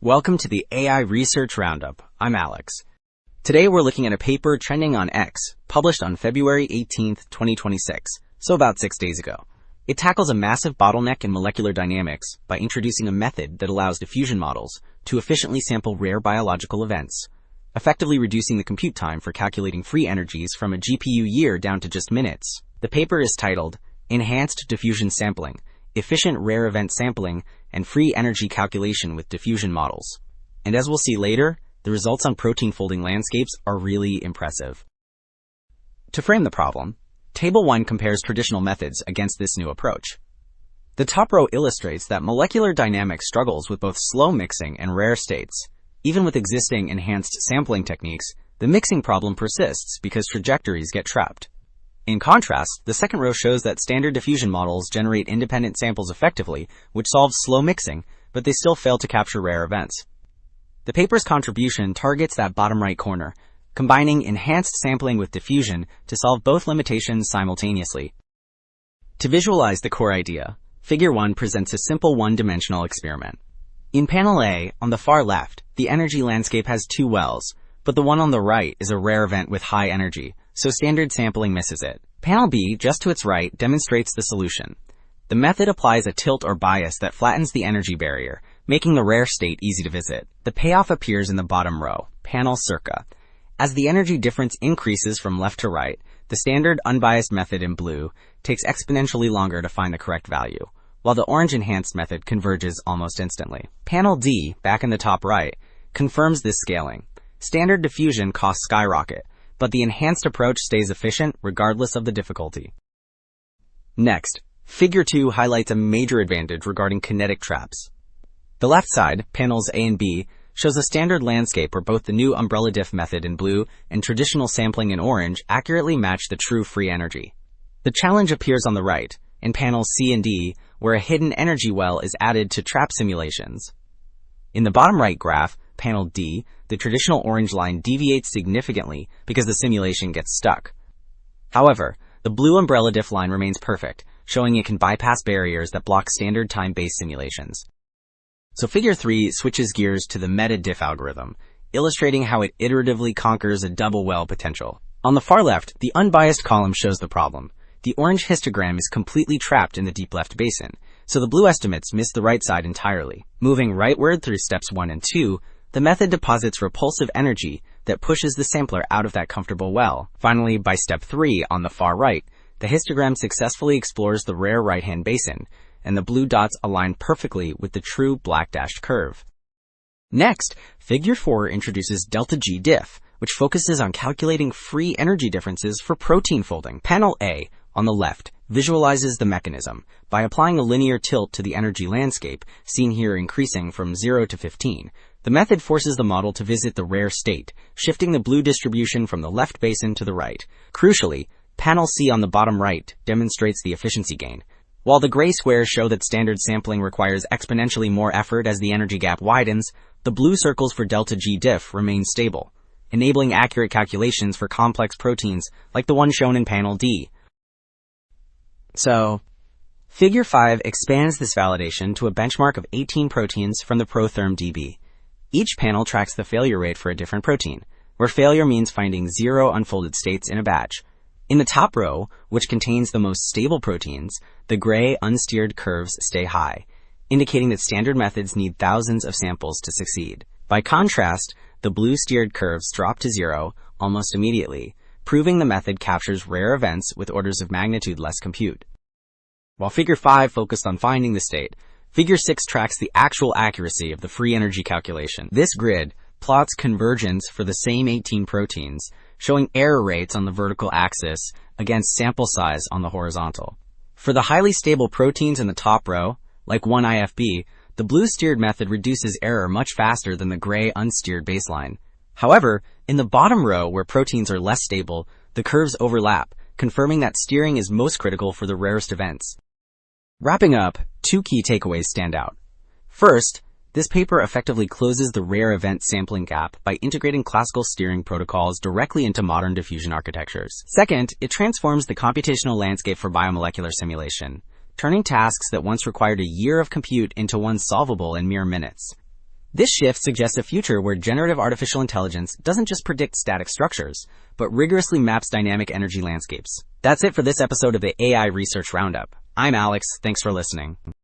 Welcome to the AI Research Roundup. I'm Alex. Today we're looking at a paper trending on X, published on February 18th, 2026, so about 6 days ago. It tackles a massive bottleneck in molecular dynamics by introducing a method that allows diffusion models to efficiently sample rare biological events, effectively reducing the compute time for calculating free energies from a GPU year down to just minutes. The paper is titled, Enhanced Diffusion Sampling, Efficient Rare Event Sampling, and Free Energy Calculation with Diffusion Models. And as we'll see later, the results on protein folding landscapes are really impressive. To frame the problem, Table 1 compares traditional methods against this new approach. The top row illustrates that molecular dynamics struggles with both slow mixing and rare states. Even with existing enhanced sampling techniques, the mixing problem persists because trajectories get trapped. In contrast, the second row shows that standard diffusion models generate independent samples effectively, which solves slow mixing, but they still fail to capture rare events. The paper's contribution targets that bottom right corner, combining enhanced sampling with diffusion to solve both limitations simultaneously. To visualize the core idea, Figure 1 presents a simple one-dimensional experiment. In panel A, on the far left, the energy landscape has two wells, but the one on the right is a rare event with high energy, so standard sampling misses it. Panel B, just to its right, demonstrates the solution. The method applies a tilt or bias that flattens the energy barrier, making the rare state easy to visit. The payoff appears in the bottom row, panel circa. As the energy difference increases from left to right, the standard unbiased method in blue takes exponentially longer to find the correct value, while the orange enhanced method converges almost instantly. Panel D, back in the top right, confirms this scaling. Standard diffusion costs skyrocket, but the enhanced approach stays efficient regardless of the difficulty. Next, Figure 2 highlights a major advantage regarding kinetic traps. The left side, panels A and B, shows a standard landscape where both the new umbrella diff method in blue and traditional sampling in orange accurately match the true free energy. The challenge appears on the right, in panels C and D, where a hidden energy well is added to trap simulations. In the bottom right graph, panel D, the traditional orange line deviates significantly because the simulation gets stuck. However, the blue umbrella diff line remains perfect, showing it can bypass barriers that block standard time-based simulations. So Figure 3 switches gears to the meta-diff algorithm, illustrating how it iteratively conquers a double well potential. On the far left, the unbiased column shows the problem. The orange histogram is completely trapped in the deep left basin, so the blue estimates miss the right side entirely. Moving rightward through steps 1 and 2, the method deposits repulsive energy that pushes the sampler out of that comfortable well. Finally, by step 3, on the far right, the histogram successfully explores the rare right-hand basin, and the blue dots align perfectly with the true black dashed curve. Next, Figure 4 introduces delta G diff, which focuses on calculating free energy differences for protein folding. Panel A, on the left, visualizes the mechanism by applying a linear tilt to the energy landscape, seen here increasing from 0 to 15. The method forces the model to visit the rare state, shifting the blue distribution from the left basin to the right. Crucially, panel C on the bottom right demonstrates the efficiency gain. While the gray squares show that standard sampling requires exponentially more effort as the energy gap widens, the blue circles for delta G diff remain stable, enabling accurate calculations for complex proteins like the one shown in panel D. So, Figure 5 expands this validation to a benchmark of 18 proteins from the Protherm DB. Each panel tracks the failure rate for a different protein, where failure means finding 0 unfolded states in a batch. In the top row, which contains the most stable proteins, the gray unsteered curves stay high, indicating that standard methods need thousands of samples to succeed. By contrast, the blue steered curves drop to 0 almost immediately, proving the method captures rare events with orders of magnitude less compute. While Figure 5 focused on finding the state, Figure 6 tracks the actual accuracy of the free energy calculation. This grid plots convergence for the same 18 proteins, showing error rates on the vertical axis against sample size on the horizontal. For the highly stable proteins in the top row, like 1IFB, the blue steered method reduces error much faster than the gray unsteered baseline. However, in the bottom row where proteins are less stable, the curves overlap, confirming that steering is most critical for the rarest events. Wrapping up, two key takeaways stand out. First, this paper effectively closes the rare event sampling gap by integrating classical steering protocols directly into modern diffusion architectures. Second, it transforms the computational landscape for biomolecular simulation, turning tasks that once required a year of compute into ones solvable in mere minutes. This shift suggests a future where generative artificial intelligence doesn't just predict static structures, but rigorously maps dynamic energy landscapes. That's it for this episode of the AI Research Roundup. I'm Alex, thanks for listening.